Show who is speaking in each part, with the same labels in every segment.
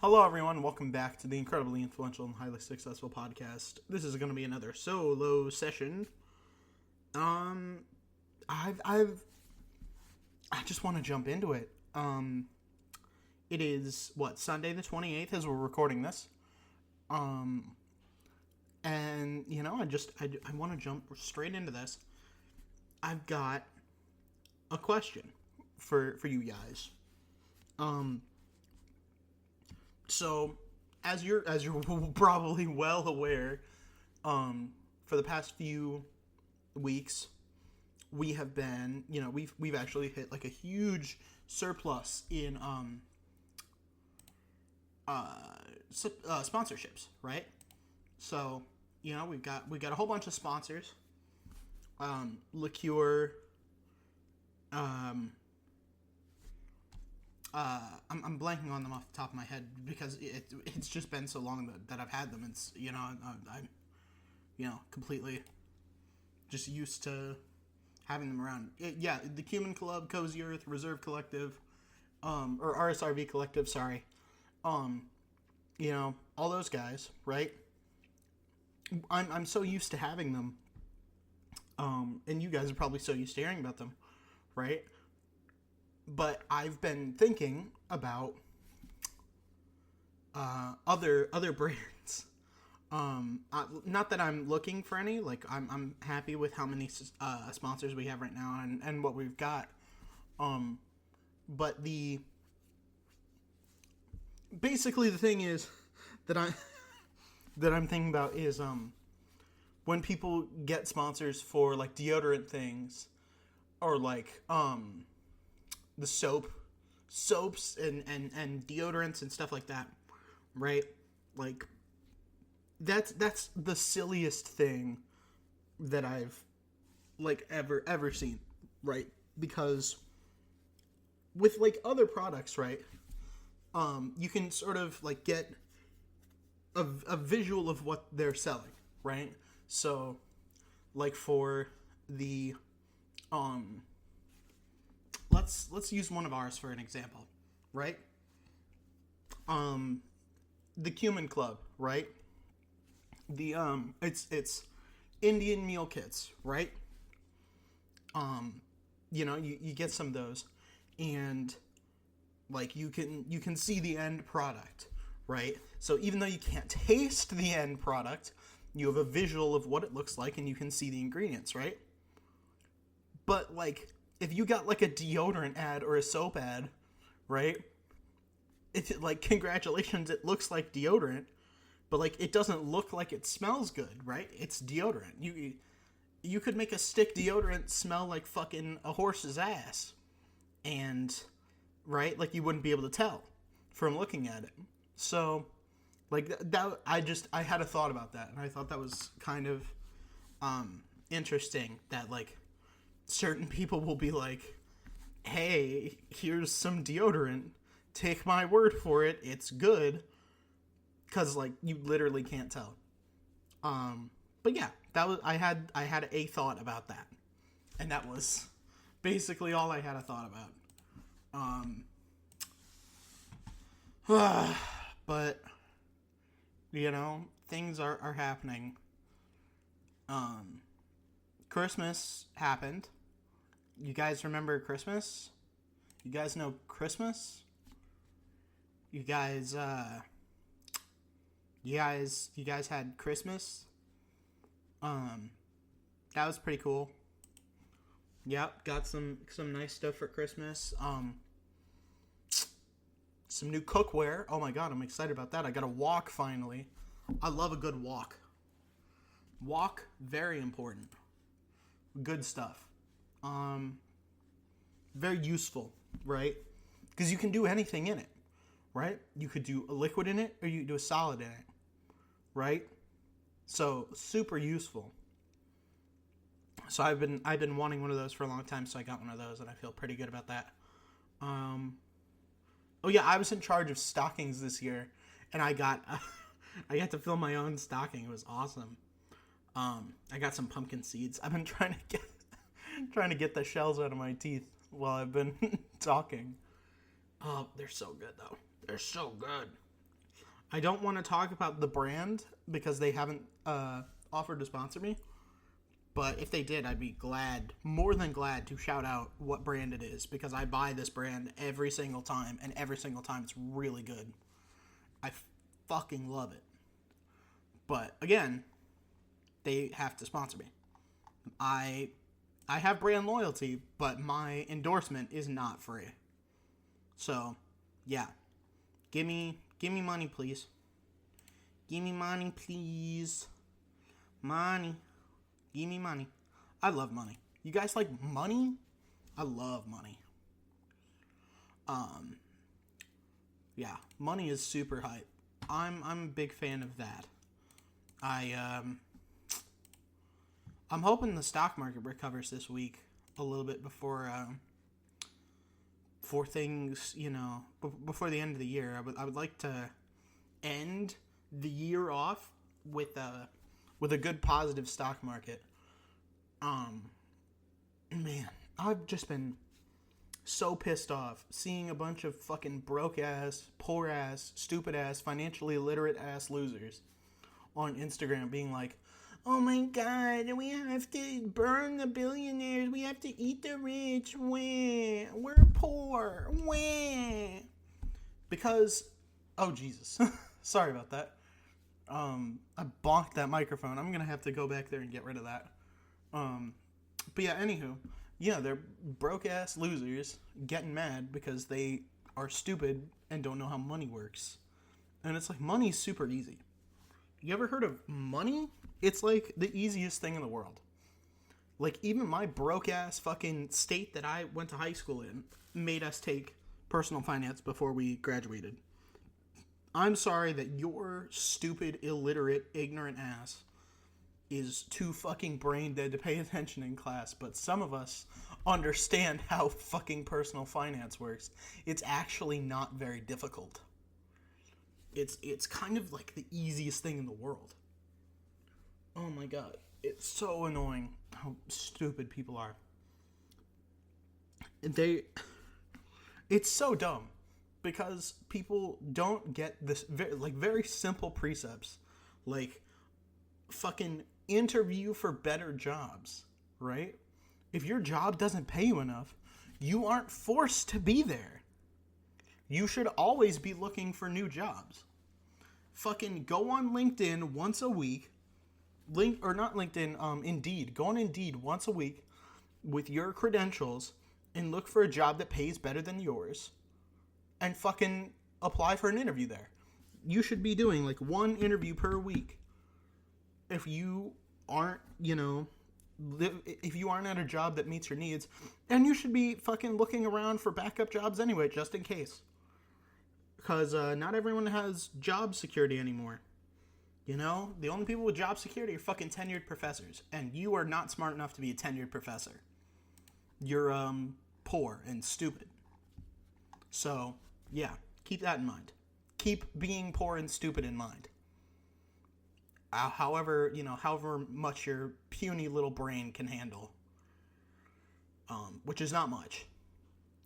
Speaker 1: Hello, everyone. Welcome back to the incredibly influential and highly successful podcast. This is going to be another solo session. Um, I just want to jump into it. It is Sunday the 28th as we're recording this. Um, and I want to jump straight into this. I've got a question for you guys. So, as you're probably well aware, for the past few weeks, we have been, we've actually hit like a huge surplus in sponsorships, right? So, we got a whole bunch of sponsors. Liqueur. I'm blanking on them off the top of my head because it's just been so long that I've had them. It's I'm completely just used to having them around. The Cumin Club, Cozy Earth, Reserve Collective, or RSRV Collective. Sorry, all those guys, right? I'm so used to having them, and you guys are probably so used to hearing about them, right? But I've been thinking about other brands. Not that I'm looking for any. Like I'm happy with how many sponsors we have right now and what we've got. But basically the thing is that I'm thinking about is when people get sponsors for like deodorant things or like the soaps and deodorants and stuff like that, right? Like that's the silliest thing that I've like ever seen, right? Because with like other products, right, you can sort of like get a visual of what they're selling, right? So like for the let's use one of ours for an example, right? The Cumin Club, right? The it's Indian meal kits, right? You get some of those, and like you can see the end product, right? So even though you can't taste the end product, you have a visual of what it looks like, and you can see the ingredients, right? But like, if you got like a deodorant ad or a soap ad, right? It's like, congratulations, it looks like deodorant, but like it doesn't look like it smells good, right? It's deodorant. You could make a stick deodorant smell like fucking a horse's ass, and right, like you wouldn't be able to tell from looking at it. So like that, I had a thought about that, and I thought that was kind of interesting that like certain people will be like, hey, here's some deodorant, take my word for it, it's good, because like you literally can't tell. But yeah, that was I had a thought about that, and that was basically all I had a thought about. But things are happening. Christmas happened. You guys remember Christmas? You guys know Christmas? You guys had Christmas? That was pretty cool. Yep, got some nice stuff for Christmas. Some new cookware. Oh my god, I'm excited about that. I got a wok finally. I love a good wok. Wok, very important. Good stuff. Very useful, right? Because you can do anything in it, right? You could do a liquid in it, or you could do a solid in it, right? So super useful. So I've been wanting one of those for a long time, so I got one of those, and I feel pretty good about that. Oh yeah, I was in charge of stockings this year, and I got to fill my own stocking. It was awesome. I got some pumpkin seeds. I've been trying to get the shells out of my teeth while I've been talking. Oh, they're so good though. They're so good. I don't want to talk about the brand because they haven't offered to sponsor me. But if they did, I'd be glad, more than glad, to shout out what brand it is, because I buy this brand every single time, and every single time it's really good. I fucking love it. But again, they have to sponsor me. I have brand loyalty, but my endorsement is not free. So, yeah. Give me money, please. Give me money, please. Money. Give me money. I love money. You guys like money? I love money. Yeah, money is super hype. I'm a big fan of that. I'm hoping the stock market recovers this week a little bit before things, before the end of the year. I would like to end the year off with a good positive stock market. Man, I've just been so pissed off seeing a bunch of fucking broke ass, poor ass, stupid ass, financially illiterate ass losers on Instagram being like, oh my god, we have to burn the billionaires, we have to eat the rich, wah, we're poor, wah. Because, oh Jesus, sorry about that. I bonked that microphone. I'm gonna have to go back there and get rid of that. But yeah, anywho, yeah, they're broke ass losers getting mad because they are stupid and don't know how money works. And it's like, money's super easy. You ever heard of money? It's like the easiest thing in the world. Like, even my broke ass fucking state that I went to high school in made us take personal finance before we graduated. I'm sorry that your stupid, illiterate, ignorant ass is too fucking brain dead to pay attention in class, but some of us understand how fucking personal finance works. It's actually not very difficult. It's kind of like the easiest thing in the world. Oh my god. It's so annoying how stupid people are. It's so dumb because people don't get this very simple precepts, like fucking interview for better jobs, right? If your job doesn't pay you enough, you aren't forced to be there. You should always be looking for new jobs. Fucking go on LinkedIn once a week. Indeed. Go on Indeed once a week with your credentials and look for a job that pays better than yours and fucking apply for an interview there. You should be doing like one interview per week. If you aren't, if you aren't at a job that meets your needs, and you should be fucking looking around for backup jobs anyway, just in case. Because not everyone has job security anymore. The only people with job security are fucking tenured professors. And you are not smart enough to be a tenured professor. You're, poor and stupid. So, yeah, keep that in mind. Keep being poor and stupid in mind. However much your puny little brain can handle. Which is not much.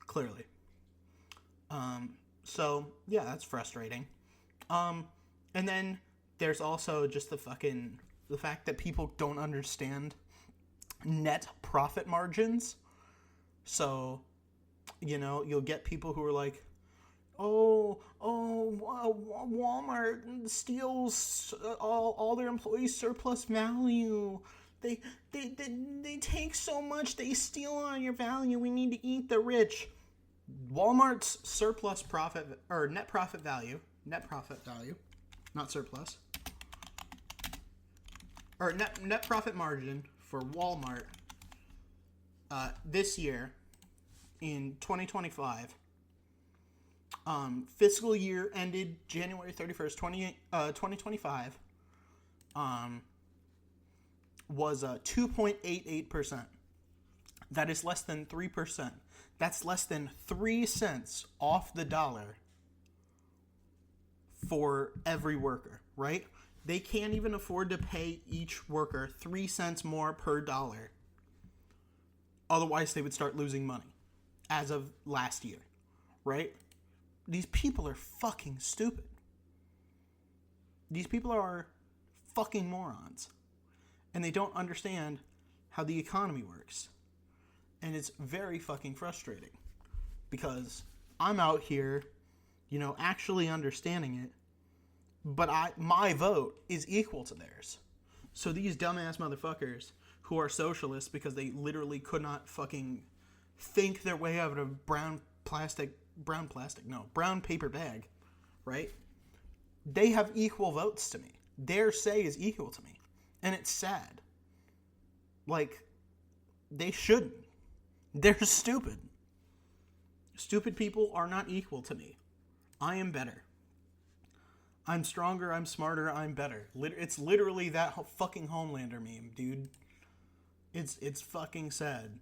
Speaker 1: Clearly. So, yeah, that's frustrating. And then there's also just the fact that people don't understand net profit margins. So, you'll get people who are like, Walmart steals all their employees' surplus value. They take so much, they steal all your value. We need to eat the rich. Walmart's surplus profit or net profit value, not surplus, or net profit margin for Walmart this year in 2025. Fiscal year ended January 31st, 2025, was 2.88%. That is less than 3%. That's less than 3 cents off the dollar for every worker, right? They can't even afford to pay each worker 3 cents more per dollar. Otherwise, they would start losing money as of last year, right? These people are fucking stupid. These people are fucking morons. And they don't understand how the economy works. And it's very fucking frustrating. Because I'm out here, actually understanding it. But my vote is equal to theirs. So these dumbass motherfuckers who are socialists because they literally could not fucking think their way out of a brown paper bag, right? They have equal votes to me. Their say is equal to me. And it's sad. Like, they shouldn't. They're stupid. Stupid people are not equal to me. I am better. I'm stronger, I'm smarter, I'm better. It's literally that fucking Homelander meme, dude. It's fucking sad.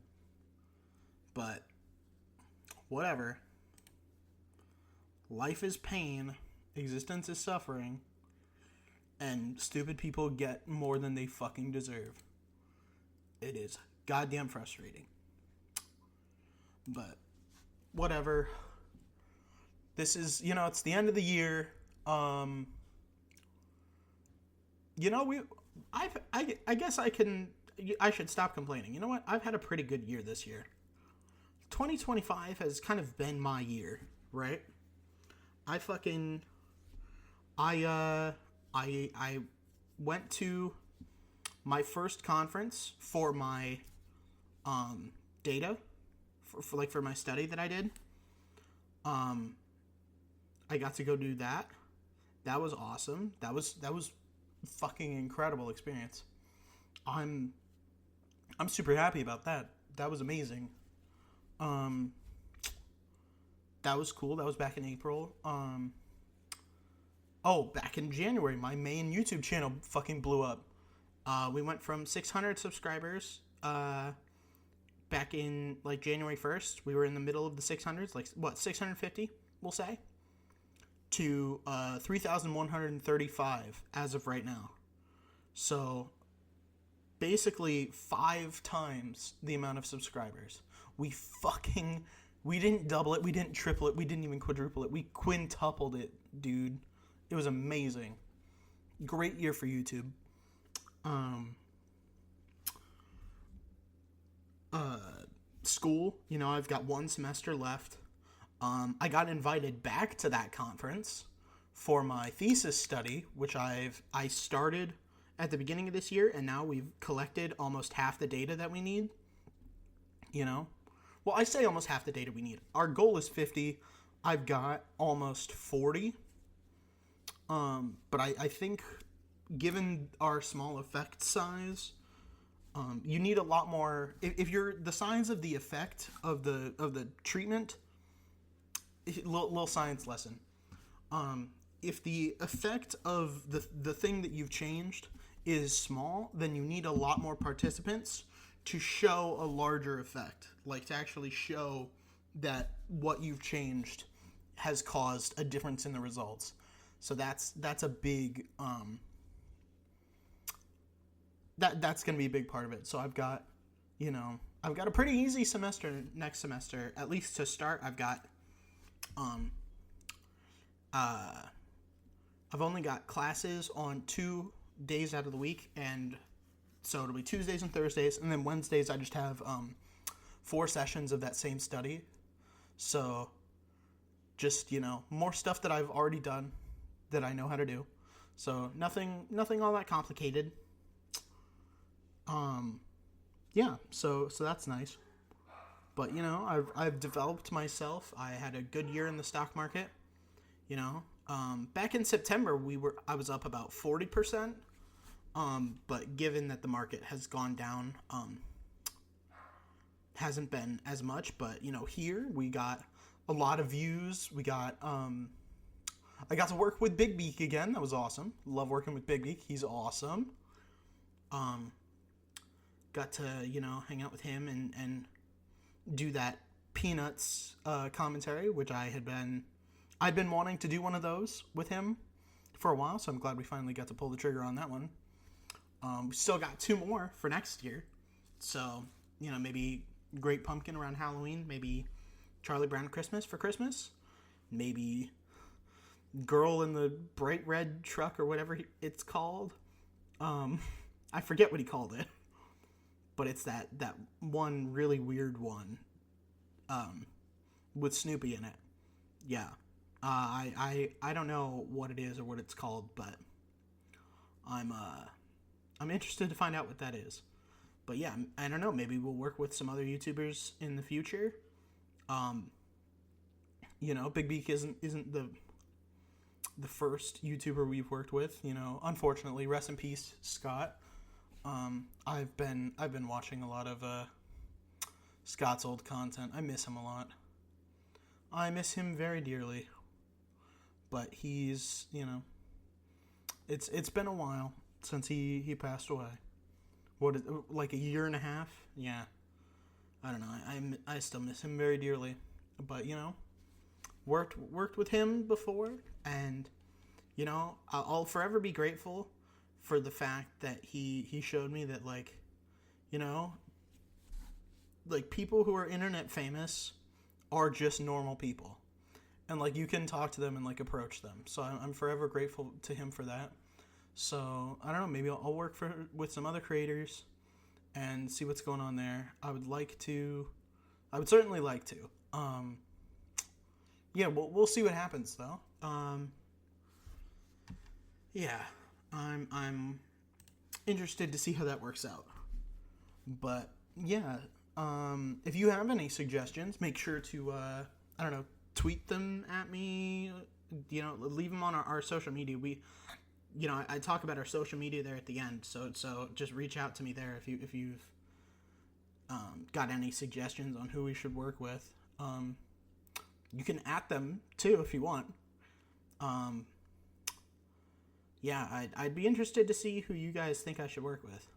Speaker 1: But, whatever. Life is pain. Existence is suffering. And stupid people get more than they fucking deserve. It is goddamn frustrating. But, whatever. This is, it's the end of the year. I guess I should stop complaining. You know what? I've had a pretty good year this year. 2025 has kind of been my year, right? I went to my first conference for my data for my study that I did. I got to go do that. That was awesome. That was fucking incredible experience. I'm super happy about that. That was amazing. That was cool. That was back in April. Back in January, my main YouTube channel fucking blew up. We went from 600 subscribers back in January 1st. We were in the middle of the 600s, 650, we'll say, to 3,135 as of right now. So basically 5 times the amount of subscribers. We didn't double it, we didn't triple it, we didn't even quadruple it. We quintupled it, dude. It was amazing. Great year for YouTube. School, I've got 1 semester left. I got invited back to that conference for my thesis study, which I started at the beginning of this year, and now we've collected almost half the data that we need. Well, I say almost half the data we need. Our goal is 50. I've got almost 40. But I think, given our small effect size, you need a lot more. If you're the size of the effect of the treatment, little science lesson. If the effect of the thing that you've changed is small, then you need a lot more participants to show a larger effect, to actually show that what you've changed has caused a difference in the results. So that's a big that's going to be a big part of it. So I've got a pretty easy semester next semester, at least to start. I've got I've only got classes on 2 days out of the week, and so it'll be Tuesdays and Thursdays, and then Wednesdays I just have 4 sessions of that same study. So just, more stuff that I've already done that I know how to do. So nothing all that complicated. Yeah, so that's nice. But, I've developed myself. I had a good year in the stock market. Back in September I was up about 40%. But given that the market has gone down, hasn't been as much. But, here we got a lot of views. We got, I got to work with Big Beak again. That was awesome. Love working with Big Beak. He's awesome. Got to, hang out with him and do that Peanuts commentary, which I'd been wanting to do one of those with him for a while, so I'm glad we finally got to pull the trigger on that one. We still got 2 more for next year. So, maybe Great Pumpkin around Halloween, maybe Charlie Brown Christmas for Christmas, maybe girl in the bright red truck or whatever it's called. I forget what he called it, but it's that one really weird one, with Snoopy in it. Yeah. I don't know what it is or what it's called, but I'm interested to find out what that is. But yeah, I don't know. Maybe we'll work with some other YouTubers in the future. Big Beak isn't the first YouTuber we've worked with. Unfortunately, rest in peace, Scott. I've been watching a lot of Scott's old content. I miss him a lot. I miss him very dearly. But he's, it's been a while since he passed away. What, like a year and a half? Yeah. I don't know. I still miss him very dearly. But, worked with him before, and, I'll forever be grateful for the fact that he showed me that, like people who are internet famous are just normal people. And, like, you can talk to them and, like, approach them. So I'm forever grateful to him for that. So, I don't know, maybe I'll work with some other creators and see what's going on there. I would certainly like to. Yeah, we'll see what happens, though. Yeah, I'm interested to see how that works out. But, yeah, if you have any suggestions, make sure to, tweet them at me, leave them on our social media. I talk about our social media there at the end, so just reach out to me there if you've got any suggestions on who we should work with. You can at them too if you want. Yeah, I'd be interested to see who you guys think I should work with,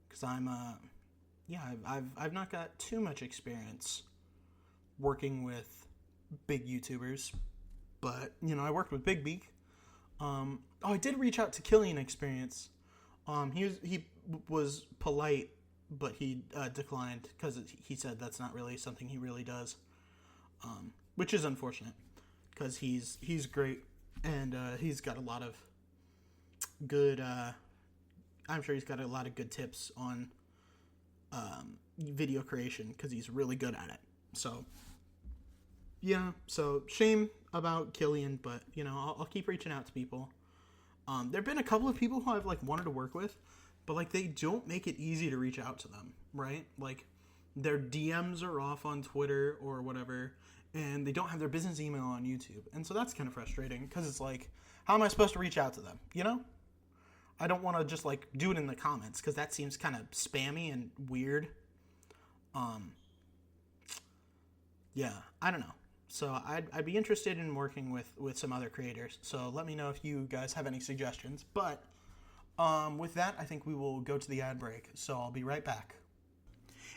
Speaker 1: because I've not got too much experience working with big YouTubers, but I worked with Big Beak. I did reach out to Killian Experience. He was polite, but he declined because he said that's not really something he really does, which is unfortunate because he's great, and he's got a lot of good. I'm sure he's got a lot of good tips on video creation because he's really good at it. So. Yeah, so shame about Killian, but, I'll keep reaching out to people. There have been a couple of people who I've, wanted to work with, but, they don't make it easy to reach out to them, right? Their DMs are off on Twitter or whatever, and they don't have their business email on YouTube. And so that's kind of frustrating, because it's how am I supposed to reach out to them, I don't want to just, do it in the comments, because that seems kind of spammy and weird. Yeah, I don't know. So I'd be interested in working with some other creators. So let me know if you guys have any suggestions. But with that, I think we will go to the ad break. So I'll be right back.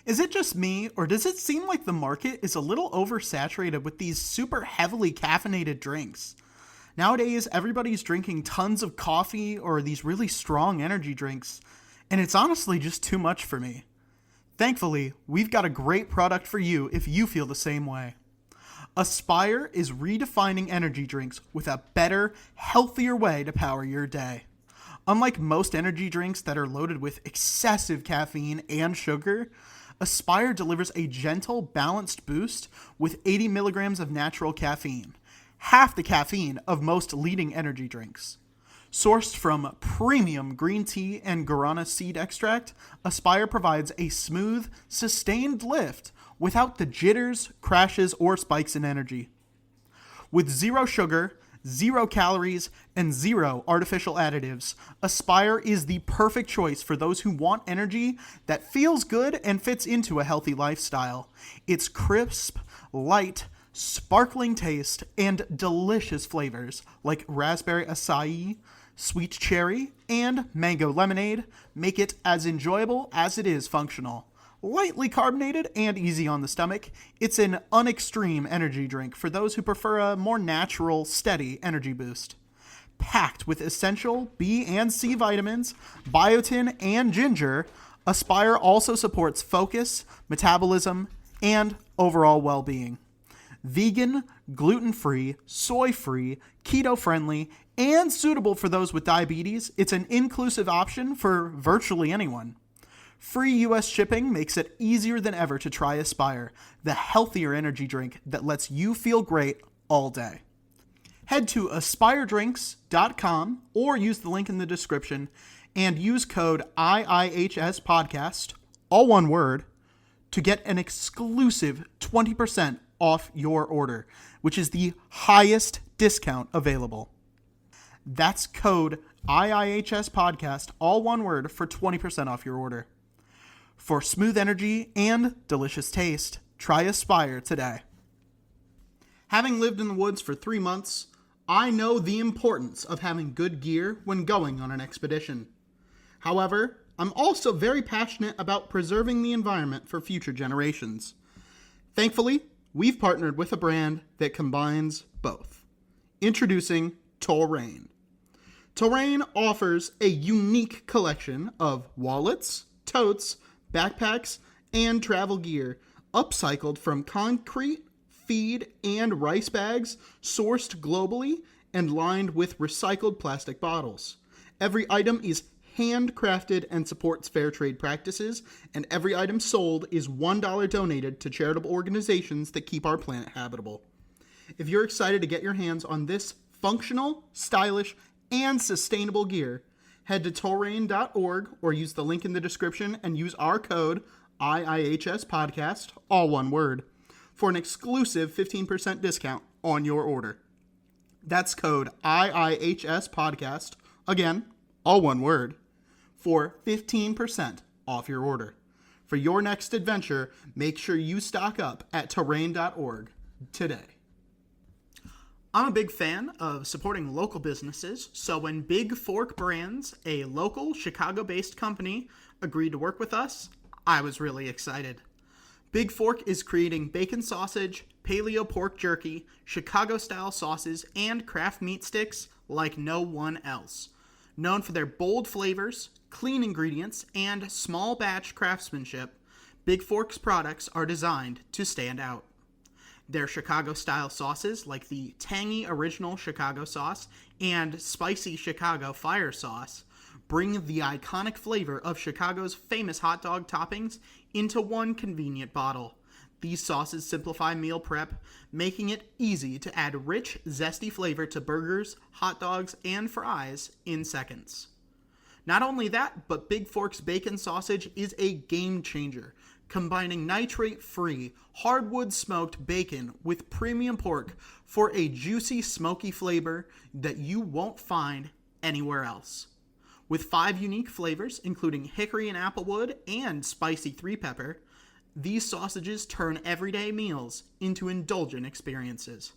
Speaker 1: Is it just me, or does it seem like the market is a little oversaturated with these super heavily caffeinated drinks? Nowadays, everybody's drinking tons of coffee or these really strong energy drinks, and it's honestly just too much for me. Thankfully, we've got a great product for you if you feel the same way. Aspire is redefining energy drinks with a better, healthier way to power your day. Unlike most energy drinks that are loaded with excessive caffeine and sugar, Aspire delivers a gentle, balanced boost with 80 milligrams of natural caffeine, half the caffeine of most leading energy drinks. Sourced from premium green tea and guarana seed extract, Aspire provides a smooth, sustained lift without the jitters, crashes, or spikes in energy. With 0 sugar, 0 calories, and 0 artificial additives, Aspire is the perfect choice for those who want energy that feels good and fits into a healthy lifestyle. Its crisp, light, sparkling taste, and delicious flavors like raspberry acai, sweet cherry, and mango lemonade make it as enjoyable as it is functional. Lightly carbonated and easy on the stomach, it's an unextreme energy drink for those who prefer a more natural, steady energy boost. Packed with essential B and C vitamins, biotin, and ginger, Aspire also supports focus, metabolism, and overall well-being. Vegan, gluten-free, soy-free, keto-friendly, and suitable for those with diabetes, it's an inclusive option for virtually anyone. Free U.S. shipping makes it easier than ever to try Aspire, the healthier energy drink that lets you feel great all day. Head to aspiredrinks.com or use the link in the description and use code IIHSPodcast, all one word, to get an exclusive 20% off your order, which is the highest discount available. That's code IIHSPodcast, all one word, for 20% off your order. For smooth energy and delicious taste, try Aspire today. Having lived in the woods for 3 months, I know the importance of having good gear when going on an expedition. However, I'm also very passionate about preserving the environment for future generations. Thankfully, we've partnered with a brand that combines both. Introducing Terrain. Terrain offers a unique collection of wallets, totes, backpacks, and travel gear, upcycled from concrete, feed, and rice bags, sourced globally, and lined with recycled plastic bottles. Every item is handcrafted and supports fair trade practices, and every item sold is $1 donated to charitable organizations that keep our planet habitable. If you're excited to get your hands on this functional, stylish, and sustainable gear, head to terrain.org or use the link in the description and use our code IIHSPodcast, all one word, for an exclusive 15% discount on your order. That's code IIHSPodcast, again, all one word, for 15% off your order. For your next adventure, make sure you stock up at terrain.org today. I'm a big fan of supporting local businesses, so when Big Fork Brands, a local Chicago-based company, agreed to work with us, I was really excited. Big Fork is creating bacon sausage, paleo pork jerky, Chicago-style sauces, and craft meat sticks like no one else. Known for their bold flavors, clean ingredients, and small batch craftsmanship, Big Fork's products are designed to stand out. Their Chicago-style sauces, like the tangy original Chicago sauce and spicy Chicago fire sauce, bring the iconic flavor of Chicago's famous hot dog toppings into one convenient bottle. These sauces simplify meal prep, making it easy to add rich, zesty flavor to burgers, hot dogs, and fries in seconds. Not only that, but Big Fork's bacon sausage is a game changer, combining nitrate-free, hardwood-smoked bacon with premium pork for a juicy, smoky flavor that you won't find anywhere else. With 5 unique flavors, including hickory and applewood and spicy 3-pepper, these sausages turn everyday meals into indulgent experiences.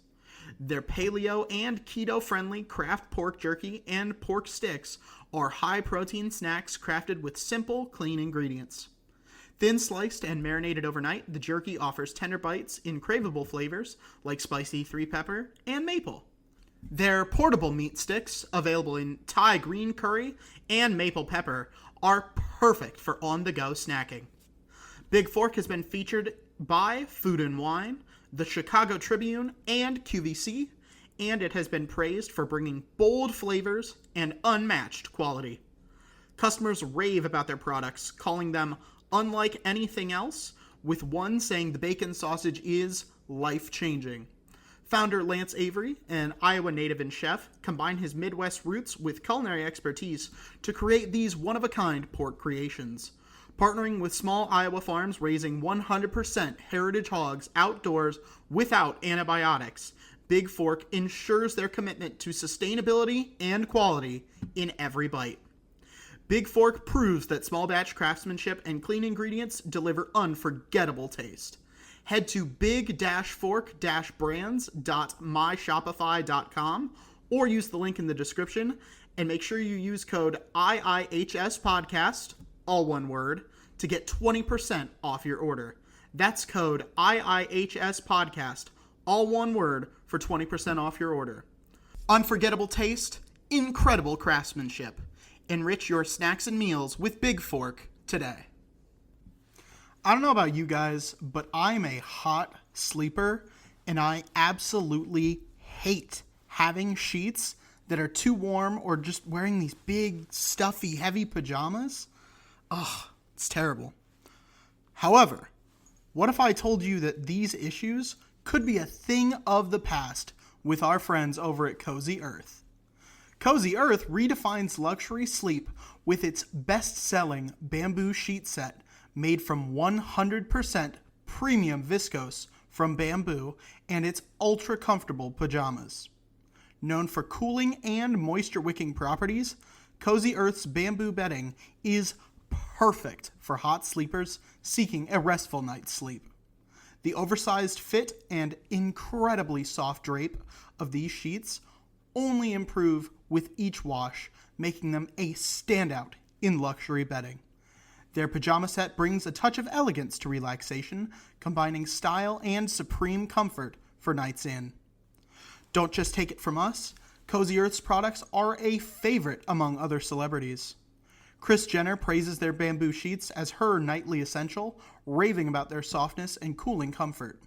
Speaker 1: Their paleo and keto-friendly craft pork jerky and pork sticks are high-protein snacks crafted with simple, clean ingredients. Thin sliced and marinated overnight, the jerky offers tender bites in craveable flavors like spicy 3-pepper and maple. Their portable meat sticks, available in Thai green curry and maple pepper, are perfect for on-the-go snacking. Big Fork has been featured by Food & Wine, the Chicago Tribune, and QVC, and it has been praised for bringing bold flavors and unmatched quality. Customers rave about their products, calling them unlike anything else, with one saying the bacon sausage is life-changing. Founder Lance Avery, an Iowa native and chef, combined his Midwest roots with culinary expertise to create these one-of-a-kind pork creations. Partnering with small Iowa farms raising 100% heritage hogs outdoors without antibiotics, Big Fork ensures their commitment to sustainability and quality in every bite. Big Fork proves that small batch craftsmanship and clean ingredients deliver unforgettable taste. Head to big-fork-brands.myshopify.com or use the link in the description and make sure you use code IIHSPodcast, all one word, to get 20% off your order. That's code IIHSPodcast, all one word, for 20% off your order. Unforgettable taste, incredible craftsmanship. Enrich your snacks and meals with Big Fork today. I don't know about you guys, but I'm a hot sleeper, and I absolutely hate having sheets that are too warm or just wearing these big, stuffy, heavy pajamas. Ugh, it's terrible. However, what if I told you that these issues could be a thing of the past with our friends over at Cozy Earth? Cozy Earth redefines luxury sleep with its best-selling bamboo sheet set made from 100% premium viscose from bamboo and its ultra-comfortable pajamas. Known for cooling and moisture-wicking properties, Cozy Earth's bamboo bedding is perfect for hot sleepers seeking a restful night's sleep. The oversized fit and incredibly soft drape of these sheets only improve with each wash, making them a standout in luxury bedding. Their pajama set brings a touch of elegance to relaxation, combining style and supreme comfort for nights in. Don't just take it from us, Cozy Earth's products are a favorite among other celebrities. Kris Jenner praises their bamboo sheets as her nightly essential, raving about their softness and cooling comfort.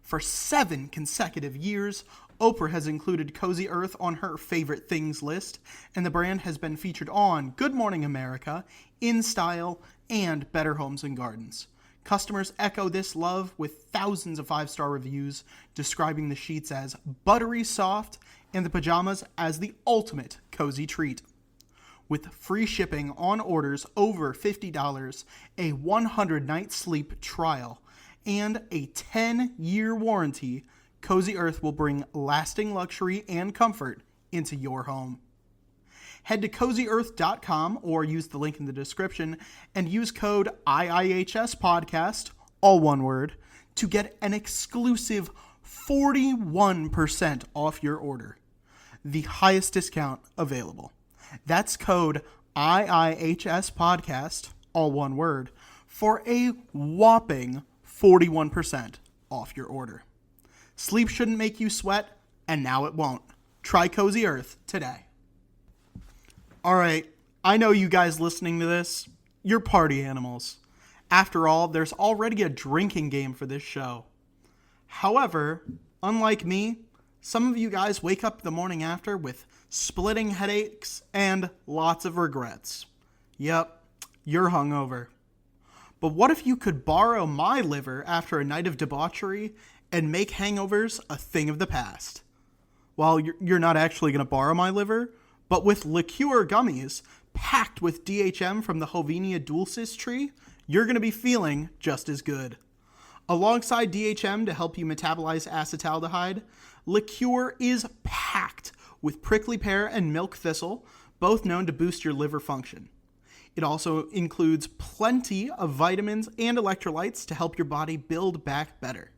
Speaker 1: For 7 consecutive years, Oprah has included Cozy Earth on her favorite things list, and the brand has been featured on Good Morning America, In Style, and Better Homes and Gardens. Customers echo this love with thousands of 5-star reviews describing the sheets as buttery soft and the pajamas as the ultimate cozy treat. With free shipping on orders over $50, a 100-night sleep trial, and a 10-year warranty, Cozy Earth will bring lasting luxury and comfort into your home. Head to CozyEarth.com or use the link in the description and use code IIHSPodcast, all one word, to get an exclusive 41% off your order. The highest discount available. That's code IIHSPodcast, all one word, for a whopping 41% off your order. Sleep shouldn't make you sweat, and now it won't. Try Cozy Earth today. Alright, I know you guys listening to this, you're party animals. After all, there's already a drinking game for this show. However, unlike me, some of you guys wake up the morning after with splitting headaches and lots of regrets. Yep, you're hungover. But what if you could borrow my liver after a night of debauchery and make hangovers a thing of the past? Well, you're not actually going to borrow my liver, but with liqueur gummies packed with DHM from the Hovenia dulcis tree, you're going to be feeling just as good. Alongside DHM to help you metabolize acetaldehyde, liqueur is packed with prickly pear and milk thistle, both known to boost your liver function. It also includes plenty of vitamins and electrolytes to help your body build back better.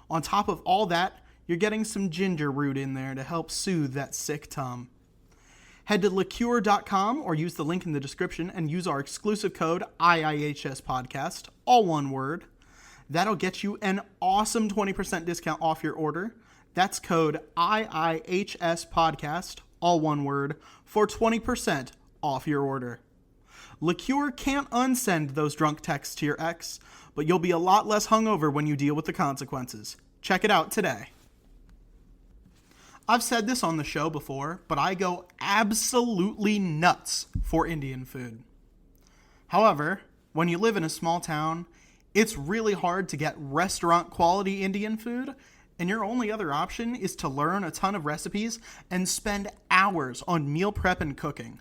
Speaker 1: On top of all that, you're getting some ginger root in there to help soothe that sick tum. Head to liqueur.com or use the link in the description and use our exclusive code IIHSPodcast, all one word. That'll get you an awesome 20% discount off your order. That's code IIHSPodcast, all one word, for 20% off your order. Liqueur can't unsend those drunk texts to your ex, but you'll be a lot less hungover when you deal with the consequences. Check it out today. I've said this on the show before, but I go absolutely nuts for Indian food. However, when you live in a small town, it's really hard to get restaurant-quality Indian food, and your only other option is to learn a ton of recipes and spend hours on meal prep and cooking.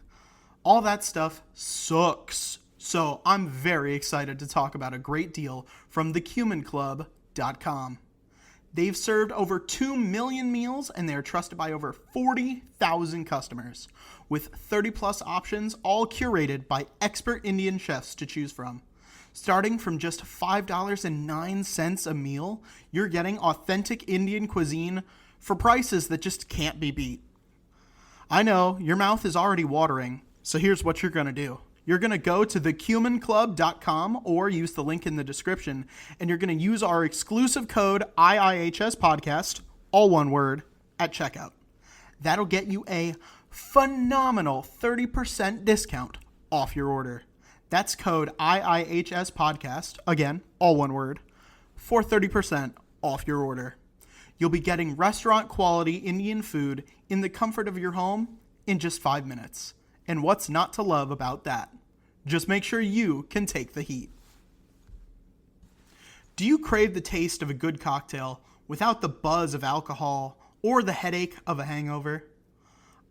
Speaker 1: All that stuff sucks. So I'm very excited to talk about a great deal from thecuminclub.com. They've served over 2 million meals and they are trusted by over 40,000 customers with 30 plus options, all curated by expert Indian chefs to choose from. Starting from just $5.09 a meal, you're getting authentic Indian cuisine for prices that just can't be beat. I know, your mouth is already watering, so here's what you're going to do. You're going to go to thecuminclub.com or use the link in the description, and you're going to use our exclusive code IIHSPodcast, all one word, at checkout. That'll get you a phenomenal 30% discount off your order. That's code IIHSPodcast, again, all one word, for 30% off your order. You'll be getting restaurant-quality Indian food in the comfort of your home in just 5 minutes. And what's not to love about that? Just make sure you can take the heat. Do you crave the taste of a good cocktail without the buzz of alcohol or the headache of a hangover?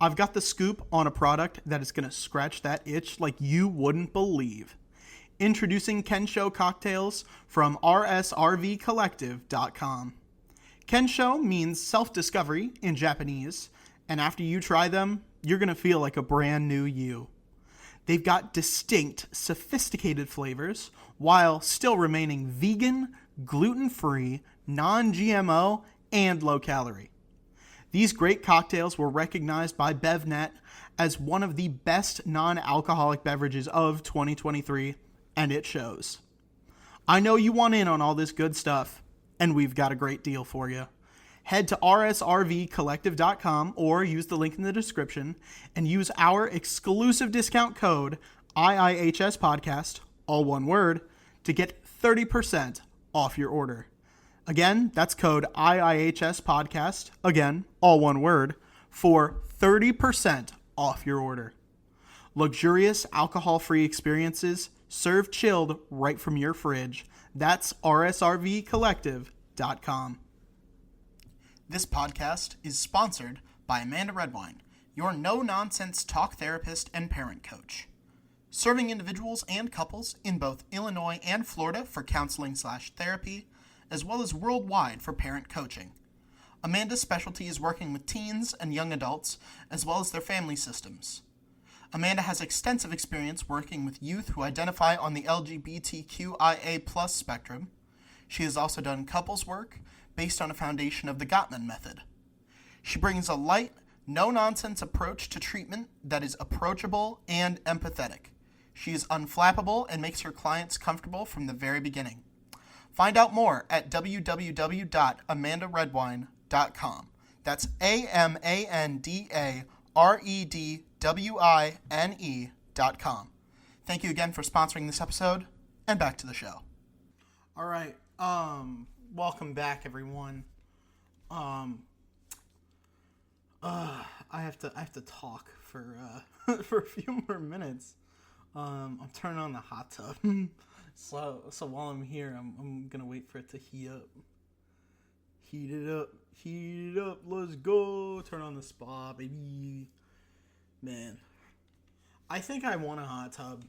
Speaker 1: I've got the scoop on a product that is going to scratch that itch like you wouldn't believe. Introducing Kensho cocktails from rsrvcollective.com. Kensho means self-discovery in Japanese, and after you try them, you're going to feel like a brand new you. They've got distinct, sophisticated flavors while still remaining vegan, gluten-free, non-GMO, and low-calorie. These great cocktails were recognized by BevNet as one of the best non-alcoholic beverages of 2023, and it shows. I know you want in on all this good stuff, and we've got a great deal for you. Head to rsrvcollective.com or use the link in the description and use our exclusive discount code IIHSPodcast, all one word, to get 30% off your order. Again, that's code IIHSPodcast, again, all one word, for 30% off your order. Luxurious alcohol-free experiences served chilled right from your fridge. That's rsrvcollective.com. This podcast is sponsored by Amanda Redwine, your no-nonsense talk therapist and parent coach. Serving individuals and couples in both Illinois and Florida for counseling/therapy, as well as worldwide for parent coaching. Amanda's specialty is working with teens and young adults, as well as their family systems. Amanda has extensive experience working with youth who identify on the LGBTQIA+ spectrum. She has also done couples work based on a foundation of the Gottman method. She brings a light, no-nonsense approach to treatment that is approachable and empathetic. She is unflappable and makes her clients comfortable from the very beginning. Find out more at www.amandaredwine.com. That's AMANDAREDWINE.com. Thank you again for sponsoring this episode, and back to the show. All right, welcome back, everyone. I have to talk for for a few more minutes. I'm turning on the hot tub. So while I'm here, I'm gonna wait for it to heat up. Heat it up, let's go. Turn on the spa, baby. Man, I think I want a hot tub.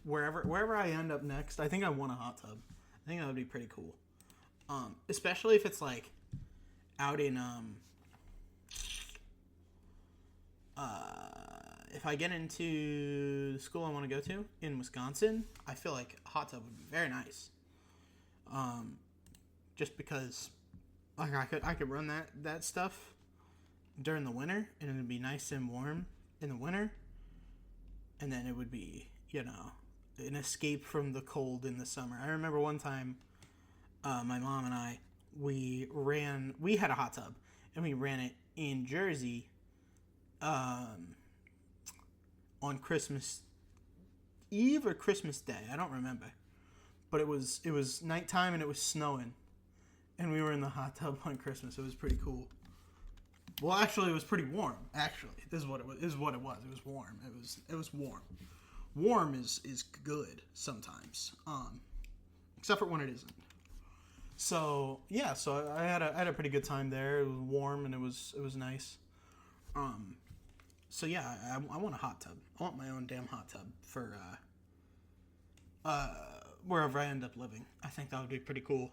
Speaker 1: Wherever I end up next, I think I want a hot tub. I think that would be pretty cool. Especially if it's like out in if I get into the school I want to go to in Wisconsin, I feel like a hot tub would be very nice. Just because like I could run that stuff during the winter, and it would be nice and warm in the winter, and then it would be, an escape from the cold in the summer. I remember one time, my mom and I, we had a hot tub, and we ran it in Jersey, on Christmas Eve or Christmas Day. I don't remember. But it was nighttime and it was snowing. And we were in the hot tub on Christmas. It was pretty cool. Well, actually, it was pretty warm. Actually, this is what it was. It was warm. It was warm. Warm is good sometimes. Except for when it isn't. So yeah. So I had a pretty good time there. It was warm and it was nice. So yeah, I want a hot tub. I want my own damn hot tub for wherever I end up living. I think that would be pretty cool.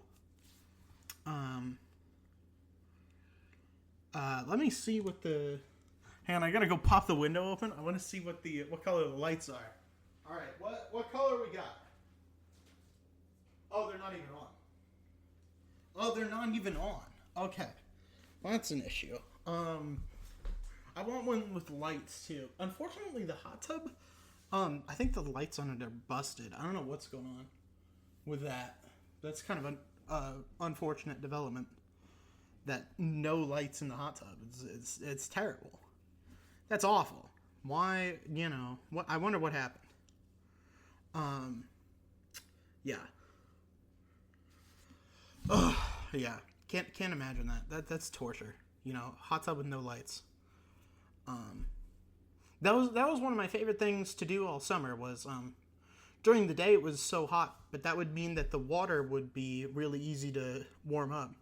Speaker 1: Let me see what the... Hang on, I gotta go pop the window open. I want to see what color the lights are. All right, what color we got? Oh, they're not even on. Oh, they're not even on. Okay, well, that's an issue. I want one with lights too. Unfortunately, the hot tub, I think the lights on it are busted. I don't know what's going on with that. That's kind of an unfortunate development. That no lights in the hot tub. It's terrible. That's awful. Why? What? I wonder what happened. Yeah. Oh, yeah. Can't imagine that's torture. Hot tub with no lights. That was one of my favorite things to do all summer. Was during the day it was so hot, but that would mean that the water would be really easy to warm up.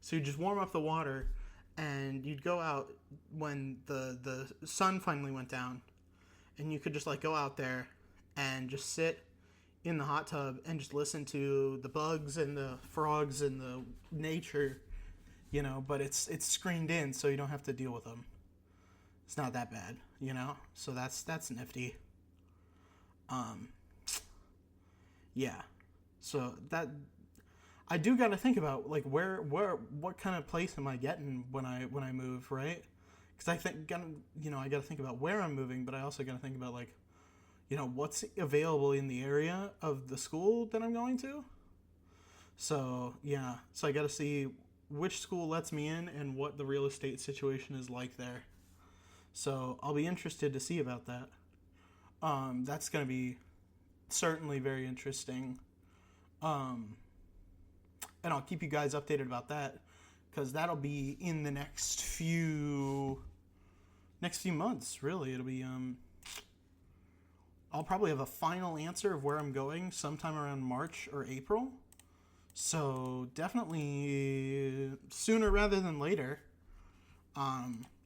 Speaker 1: So you just warm up the water, and you'd go out when the sun finally went down, and you could just like go out there and just sit in the hot tub and just listen to the bugs and the frogs and the nature, but it's screened in, so you don't have to deal with them. It's not that bad, so that's nifty. Yeah, so that I do got to think about like what kind of place am I getting when I move, right? Because I think I got to think about where I'm moving, but I also got to think about like what's available in the area of the school that I'm going to. So yeah, so I got to see which school lets me in and what the real estate situation is like there. So I'll be interested to see about that. That's going to be certainly very interesting. And I'll keep you guys updated about that, because that'll be in the next few months, really. It'll be, I'll probably have a final answer of where I'm going sometime around March or April. So definitely sooner rather than later.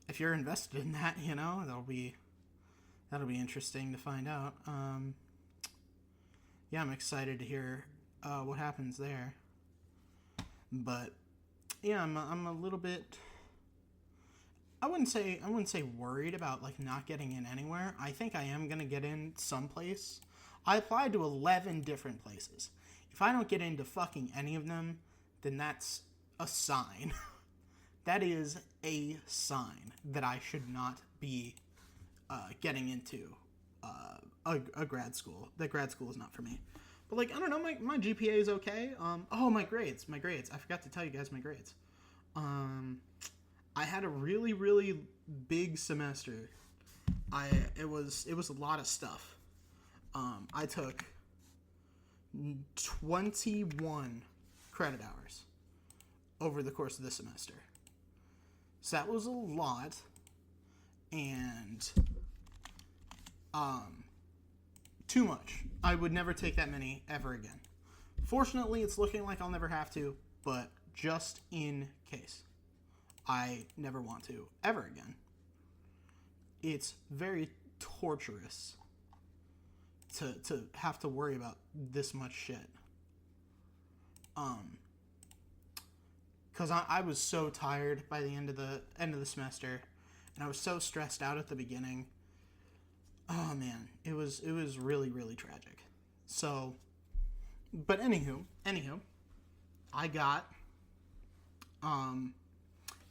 Speaker 1: If you're invested in that, that'll be interesting to find out. Yeah, I'm excited to hear what happens there. But yeah, I'm a little bit. I wouldn't say worried about like not getting in anywhere. I think I am gonna get in someplace. I applied to 11 different places. If I don't get into fucking any of them, then that's a sign. That is a sign that I should not be getting into a grad school. That grad school is not for me. But like, I don't know, my GPA is okay. My grades. I forgot to tell you guys my grades. I had a really, really big semester. It was a lot of stuff. I took 21 credit hours over the course of the semester. So that was a lot, and too much. I would never take that many ever again. Fortunately, it's looking like I'll never have to, but just in case, I never want to ever again. It's very torturous to have to worry about this much shit. Because I was so tired by the end of the semester, and I was so stressed out at the beginning. Oh man, it was really, really tragic. So, but anywho, I got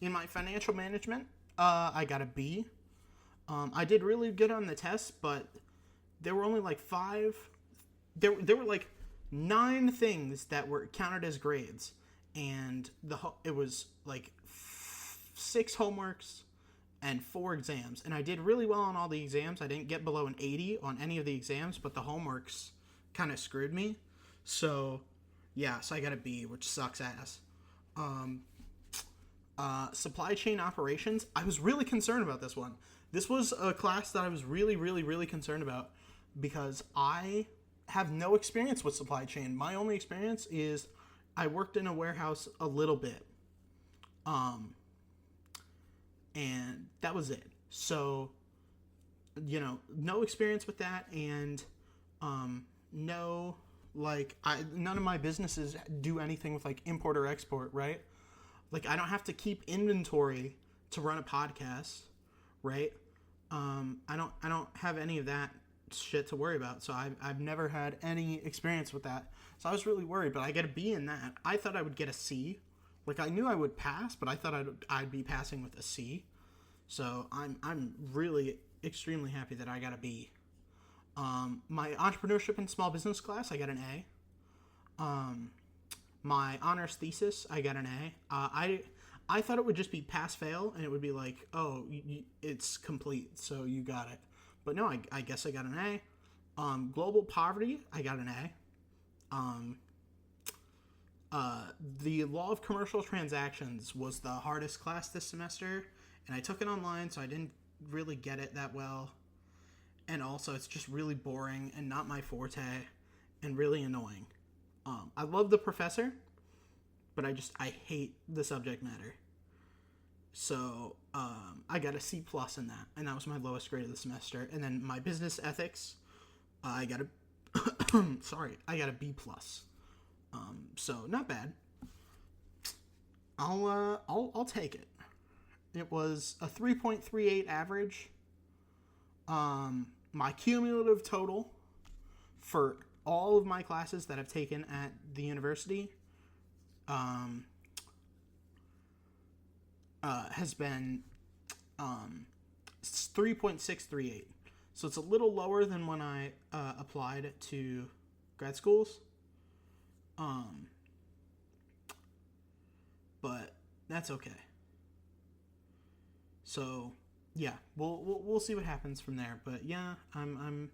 Speaker 1: in my financial management, I got a B. I did really good on the test, but there were only like 5. There were like 9 things that were counted as grades, and it was like 6 homeworks and 4 exams, and I did really well on all the exams. I didn't get below an 80 on any of the exams, but the homeworks kind of screwed me. So yeah, so I got a B, which sucks ass. Supply chain operations, I was really concerned about this one. This was a class that I was really, really, really concerned about, because I have no experience with supply chain. My only experience is I worked in a warehouse a little bit. And that was it. So, no experience with that, and no, like, none of my businesses do anything with like import or export, right? Like, I don't have to keep inventory to run a podcast, right? I don't have any of that shit to worry about. So I've never had any experience with that. So I was really worried, but I get a B in that. I thought I would get a C. Like, I knew I would pass, but I thought I'd be passing with a C. So I'm really extremely happy that I got a B. My entrepreneurship and small business class, I got an A. My honors thesis, I got an A. I thought it would just be pass-fail, and it would be like, oh, it's complete, so you got it. But no, I guess I got an A. Global poverty, I got an A. The law of commercial transactions was the hardest class this semester, and I took it online, so I didn't really get it that well. And also, it's just really boring and not my forte, and really annoying. I love the professor, but I hate the subject matter. So I got a C plus in that, and that was my lowest grade of the semester. And then my business ethics, I got a I got a B plus. So not bad. I'll take it. It was a 3.38 average. My cumulative total for all of my classes that I've taken at the university has been 3.638. So it's a little lower than when I applied to grad schools. But that's okay. So yeah, we'll see what happens from there. But yeah, I'm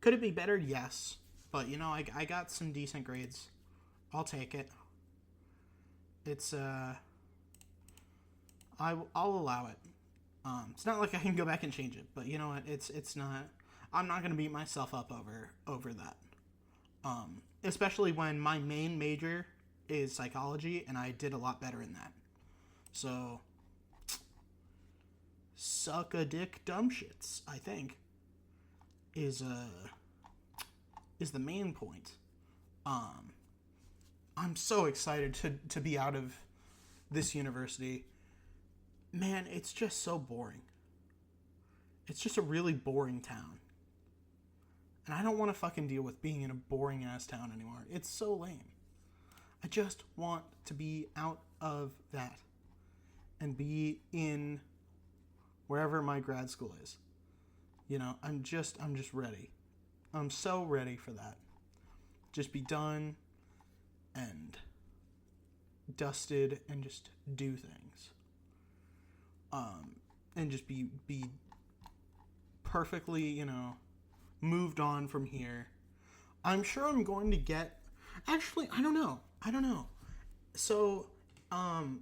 Speaker 1: could it be better? Yes. But you know, I got some decent grades. I'll take it. It's I'll allow it. It's not like I can go back and change it, but you know what? It's not. I'm not gonna beat myself up over that. Especially when my main major is psychology, and I did a lot better in that. So, suck a dick, dumb shits. I think is the main point. I'm so excited to be out of this university. Man, it's just so boring. It's just a really boring town. And I don't want to fucking deal with being in a boring ass town anymore. It's so lame. I just want to be out of that and be in wherever my grad school is. You know, I'm just ready. I'm so ready for that. Just be done and dusted and just do things. And just be perfectly, you know, moved on from here. I'm sure I'm going to get... Actually, I don't know. So, I'm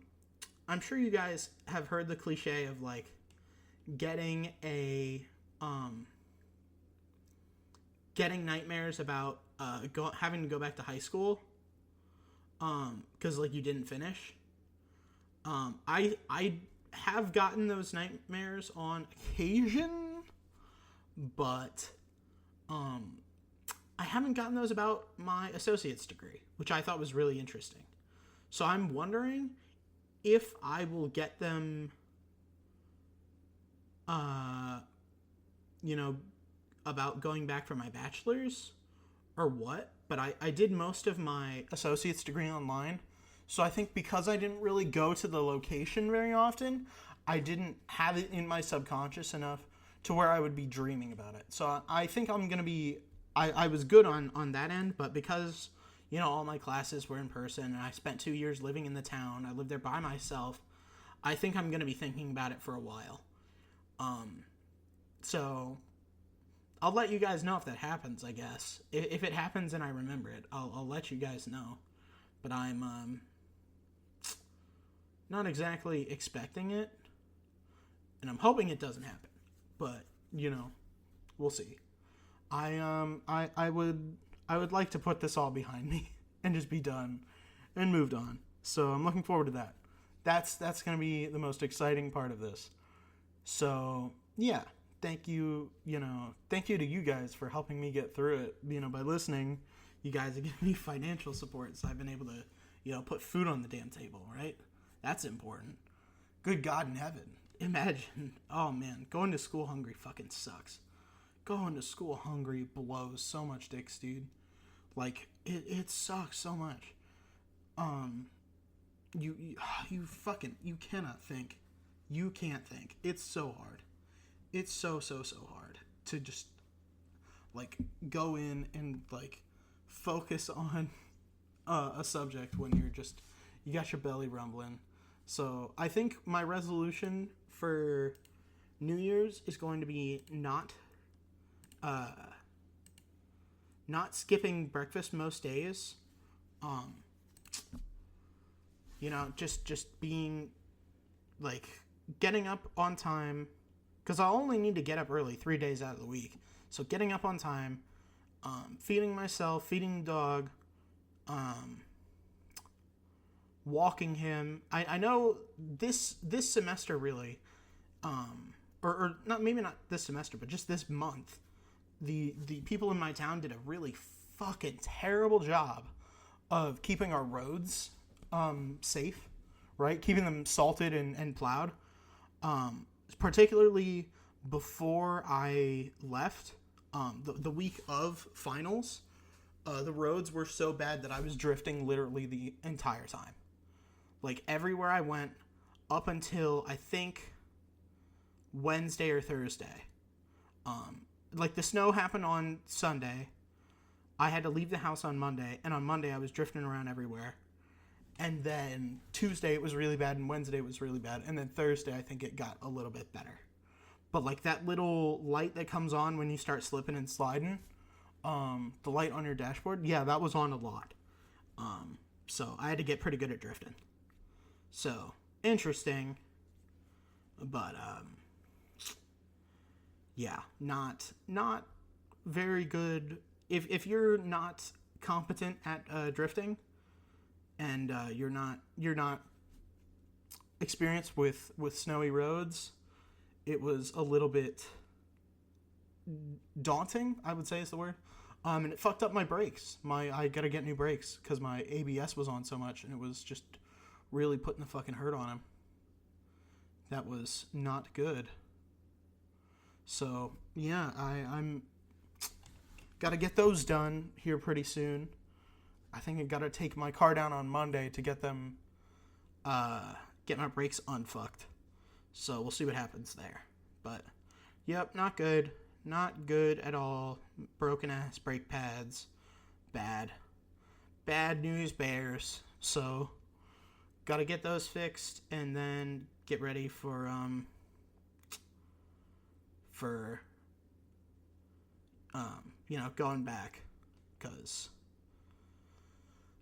Speaker 1: sure you guys have heard the cliche of, like, getting nightmares about having to go back to high school because, like, you didn't finish. I have gotten those nightmares on occasion, but I haven't gotten those about my associate's degree, which I thought was really interesting. So I'm wondering if I will get them, you know, about going back for my bachelor's or what. But I did most of my associate's degree online. So I think because I didn't really go to the location very often, I didn't have it in my subconscious enough to where I would be dreaming about it. So I think I'm going to be... I was good on that end, but because, you know, all my classes were in person and I spent 2 years living in the town, I lived there by myself, I think I'm going to be thinking about it for a while. So I'll let you guys know if that happens, I guess. If it happens and I remember it, I'll let you guys know. But I'm not exactly expecting it, and I'm hoping it doesn't happen. But, you know, we'll see. I would like to put this all behind me and just be done and moved on. So I'm looking forward to that. That's going to be the most exciting part of this. So, yeah, thank you to you guys for helping me get through it. You know, by listening, you guys have given me financial support, so I've been able to, you know, put food on the damn table, right? That's important. Good God in heaven. Imagine, oh man, going to school hungry fucking sucks. Going to school hungry blows so much dicks, dude. Like, it sucks so much. You cannot think. You can't think. It's so hard. It's so hard to just, like, go in and, like, focus on a subject when you got your belly rumbling. So I think my resolution for New Year's is going to be not skipping breakfast most days. just being, like, getting up on time, because I only need to get up early 3 days out of the week. So getting up on time, feeding myself, feeding the dog, walking him. I know this semester really, or not, maybe not this semester, but just this month, the people in my town did a really fucking terrible job of keeping our roads safe, right? Keeping them salted and plowed. Particularly before I left, the week of finals, the roads were so bad that I was drifting literally the entire time. Like, everywhere I went up until, I think, Wednesday or Thursday. Like, the snow happened on Sunday. I had to leave the house on Monday, and on Monday I was drifting around everywhere. And then Tuesday it was really bad, and Wednesday it was really bad. And then Thursday I think it got a little bit better. But, like, that little light that comes on when you start slipping and sliding, the light on your dashboard, yeah, that was on a lot. So I had to get pretty good at drifting. So, interesting. But, yeah, not very good. If you're not competent at drifting, and you're not experienced with snowy roads, it was a little bit daunting, I would say is the word. And it fucked up my brakes. I gotta get new brakes because my ABS was on so much, and it was just really putting the fucking hurt on him. That was not good. So yeah, I'm gotta get those done here pretty soon. I think I gotta take my car down on Monday to get them, get my brakes unfucked. So we'll see what happens there. But, yep, not good. Not good at all. Broken ass brake pads. Bad. Bad news bears. So, gotta get those fixed and then get ready for going back. Because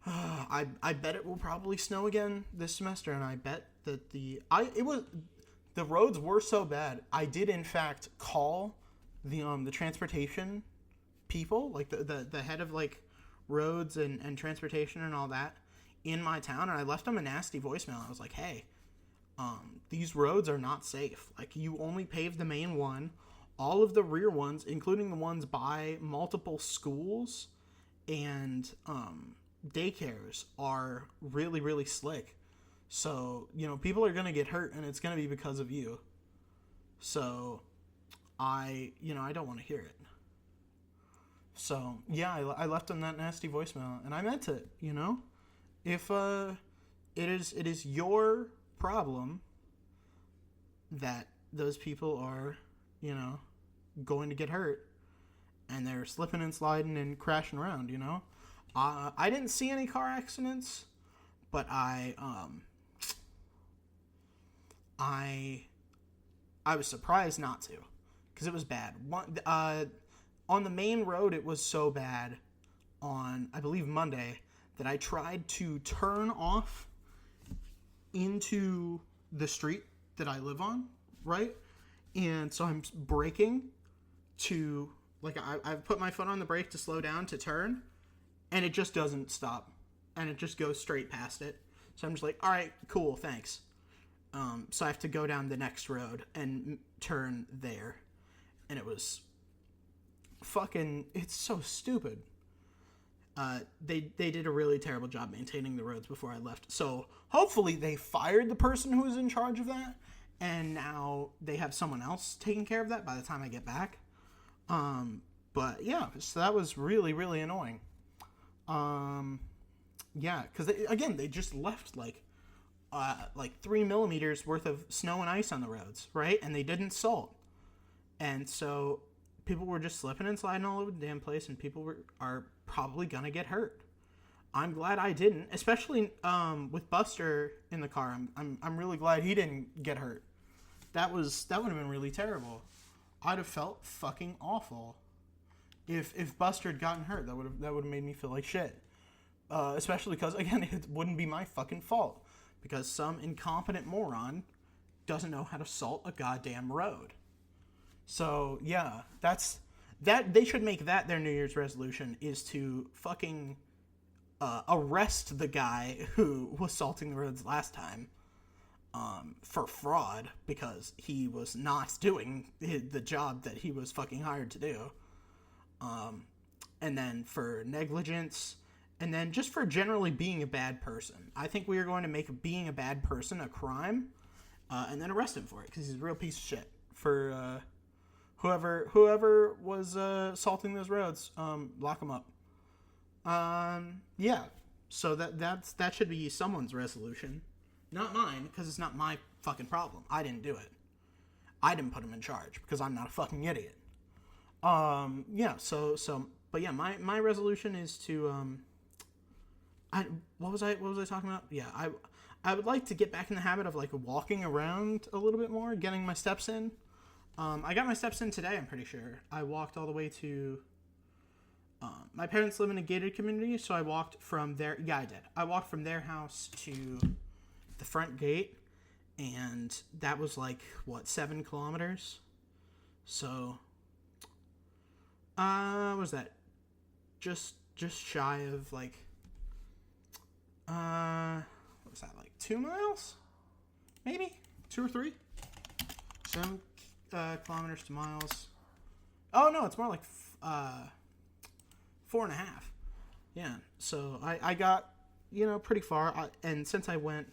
Speaker 1: I bet it will probably snow again this semester, and I bet that the roads were so bad. I did in fact call the transportation people, like the head of like roads and transportation and all that in my town, and I left them a nasty voicemail. I was like, hey, these roads are not safe. Like, you only paved the main one. All of the rear ones, including the ones by multiple schools and daycares, are really, really slick. So, people are going to get hurt, and it's going to be because of you. So, I don't want to hear it. So, yeah, I left them that nasty voicemail, and I meant it, If it is your problem that those people are, going to get hurt, and they're slipping and sliding and crashing around, I didn't see any car accidents, but I was surprised not to, because it was bad. On the main road, it was so bad on, I believe, Monday, that I tried to turn off into the street that I live on, right? And so I'm braking to, like, I've put my foot on the brake to slow down to turn, and it just doesn't stop, and it just goes straight past it. So I'm just like, all right, cool, thanks. So I have to go down the next road and turn there. And it was fucking, it's so stupid. They did a really terrible job maintaining the roads before I left. So hopefully they fired the person who was in charge of that, and now they have someone else taking care of that by the time I get back. But yeah, so that was really, really annoying. Yeah, because they just left like 3 millimeters worth of snow and ice on the roads, right? And they didn't salt. And so people were just slipping and sliding all over the damn place, and people are probably gonna get hurt. I'm glad I didn't, especially with Buster in the car. I'm really glad he didn't get hurt. That would have been really terrible. I'd have felt fucking awful if Buster had gotten hurt. That would have made me feel like shit. especially because, again, it wouldn't be my fucking fault, because some incompetent moron doesn't know how to salt a goddamn road. So, yeah, they should make that their New Year's resolution, is to fucking arrest the guy who was salting the roads last time for fraud, because he was not doing the job that he was fucking hired to do. And then for negligence, and then just for generally being a bad person. I think we are going to make being a bad person a crime, and then arrest him for it, because he's a real piece of shit. For whoever was salting those roads, lock him up. Yeah. So that should be someone's resolution, not mine, because it's not my fucking problem. I didn't do it. I didn't put him in charge, because I'm not a fucking idiot. Yeah. So, but yeah, my resolution is to what was I talking about? Yeah, I would like to get back in the habit of like walking around a little bit more, getting my steps in. I got my steps in today, I'm pretty sure. I walked all the way to... my parents live in a gated community, so I walked from their... Yeah, I did. I walked from their house to the front gate, and that was like, 7 kilometers? So, what was that? Just shy of, like... what was that, like 2 miles? Maybe? 2 or 3? 7 kilometers to miles. Oh, no, it's more like 4.5. Yeah, so I got, pretty far. And since I went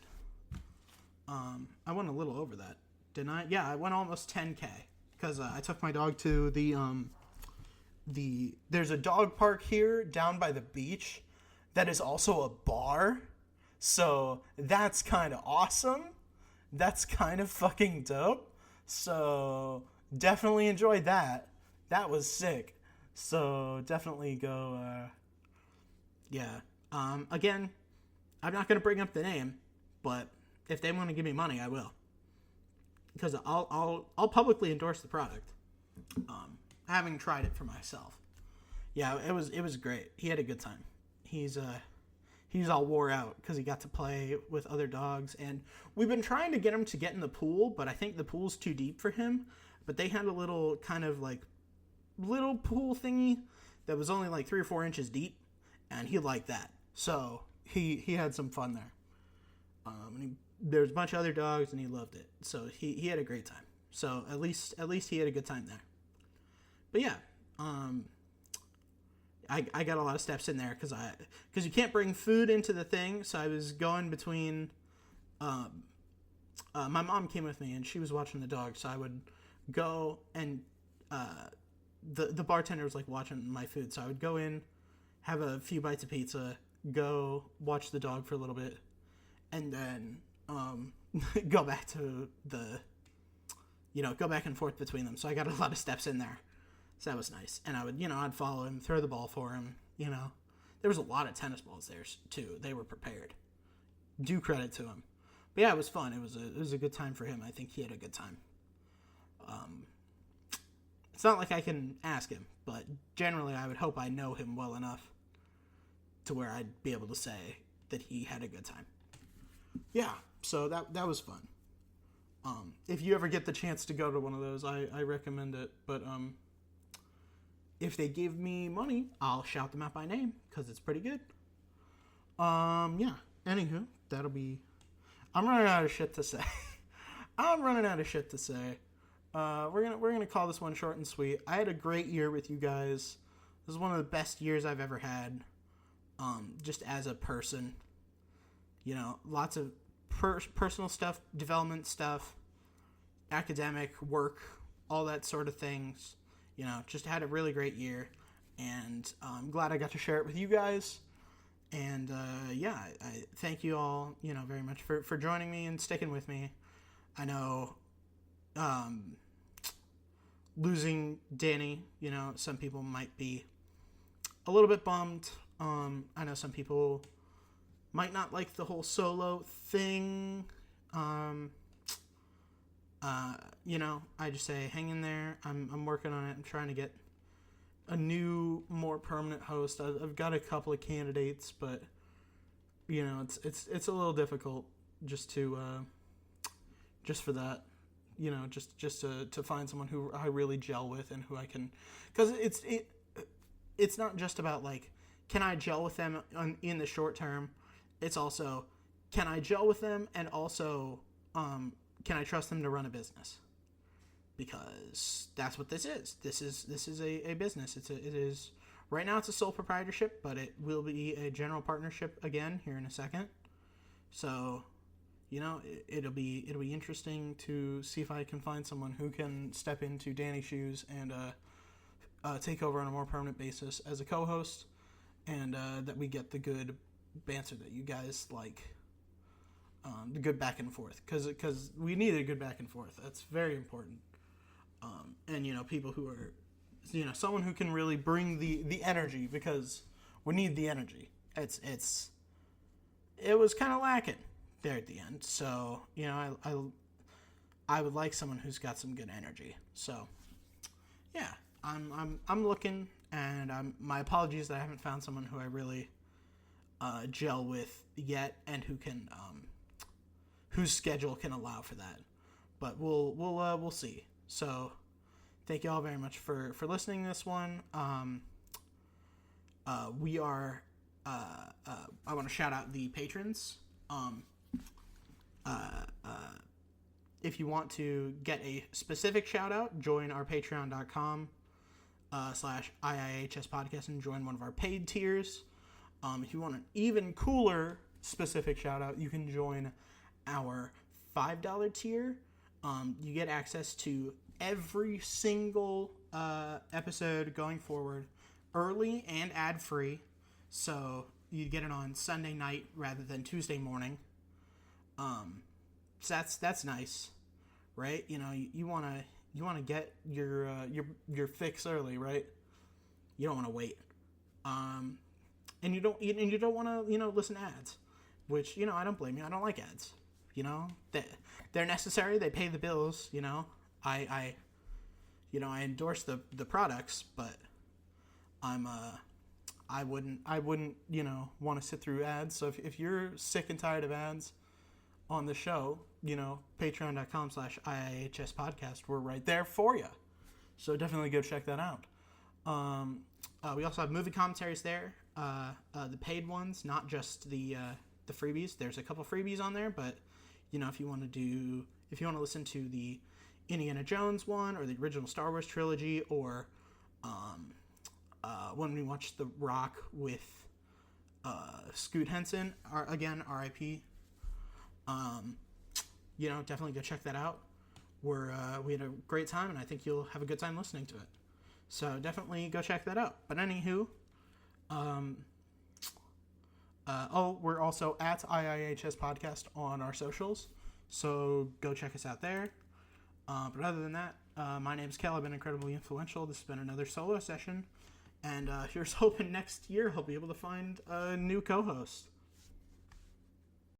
Speaker 1: a little over that, didn't I? Yeah, I went almost 10K. Because I took my dog to there's a dog park here down by the beach that is also a bar. So that's kind of awesome. That's kind of fucking dope. So definitely enjoyed that. That was sick. So definitely go, yeah. Again, I'm not going to bring up the name, but if they want to give me money, I will. Because I'll publicly endorse the product. Having tried it for myself. Yeah, it was great. He had a good time. He's all wore out because he got to play with other dogs, and we've been trying to get him to get in the pool, but I think the pool's too deep for him. But they had a little kind of like little pool thingy that was only like 3 or 4 inches deep, and he liked that. So he had some fun there. There's a bunch of other dogs, and he loved it. So he had a great time. So at least he had a good time there. But yeah, I got a lot of steps in there because you can't bring food into the thing. So I was going between. My mom came with me, and she was watching the dog. So I would go, and the bartender was like watching my food. So I would go in, have a few bites of pizza, go watch the dog for a little bit, and then go back to go back and forth between them. So I got a lot of steps in there. So that was nice. And I would, I'd follow him, throw the ball for him, There was a lot of tennis balls there, too. They were prepared. Due credit to him. But yeah, it was fun. It was a good time for him. I think he had a good time. It's not like I can ask him, but generally I would hope I know him well enough to where I'd be able to say that he had a good time. Yeah, so that was fun. If you ever get the chance to go to one of those, I recommend it. But if they give me money, I'll shout them out by name, because it's pretty good. Yeah. Anywho, that'll be... I'm running out of shit to say. We're gonna call this one short and sweet. I had a great year with you guys. This is one of the best years I've ever had. Just as a person. Lots of personal stuff, development stuff, academic work, all that sort of things. Just had a really great year, and I'm glad I got to share it with you guys. And yeah, I thank you all, very much for joining me and sticking with me. I know losing Danny, some people might be a little bit bummed. I know some people might not like the whole solo thing. I just say hang in there. I'm working on it. I'm trying to get a new, more permanent host. I've got a couple of candidates, but it's a little difficult just to just for that, just to find someone who I really gel with and who I can, because it's not just about like, can I gel with them in the short term? It's also, can I gel with them, and also can I trust them to run a business? Because that's what this is. This is a business. It is right now it's a sole proprietorship, but it will be a general partnership again here in a second. So, it'll be interesting to see if I can find someone who can step into Danny's shoes and take over on a more permanent basis as a co-host, and that we get the good banter that you guys like, the good back and forth, because we need a good back and forth. That's very important. And people who are, someone who can really bring the energy, because we need the energy. It was kind of lacking there at the end. So I would like someone who's got some good energy. So yeah, I'm looking, and my apologies that I haven't found someone who I really gel with yet, and who can whose schedule can allow for that. But we'll see. So thank you all very much for listening to this one. We are I want to shout out the patrons. If you want to get a specific shout out, join our patreon.com /IIHS podcast and join one of our paid tiers. If you want an even cooler specific shout out, you can join our $5 tier. You get access to every single episode going forward, early and ad-free. So you get it on Sunday night rather than Tuesday morning. So that's nice, right? You wanna get your fix early, right? You don't want to wait. And you don't want to listen to ads, which I don't blame you. I don't like ads. They're necessary. They pay the bills. I endorse the products, but I wouldn't want to sit through ads. So if you're sick and tired of ads on the show, patreon.com /IIHS podcast, we're right there for you. So definitely go check that out. We also have movie commentaries there, the paid ones, not just the freebies. There's a couple freebies on there, but if you want to listen to the Indiana Jones one, or the original Star Wars trilogy, or when we watched The Rock with Scoot Henson, again, R.I.P. Definitely go check that out. We had a great time, and I think you'll have a good time listening to it. So definitely go check that out. But anywho, we're also at IIHS Podcast on our socials, so go check us out there. But other than that, my name's Kel. I've been incredibly influential. This has been another solo session, and here's hoping next year I'll be able to find a new co-host.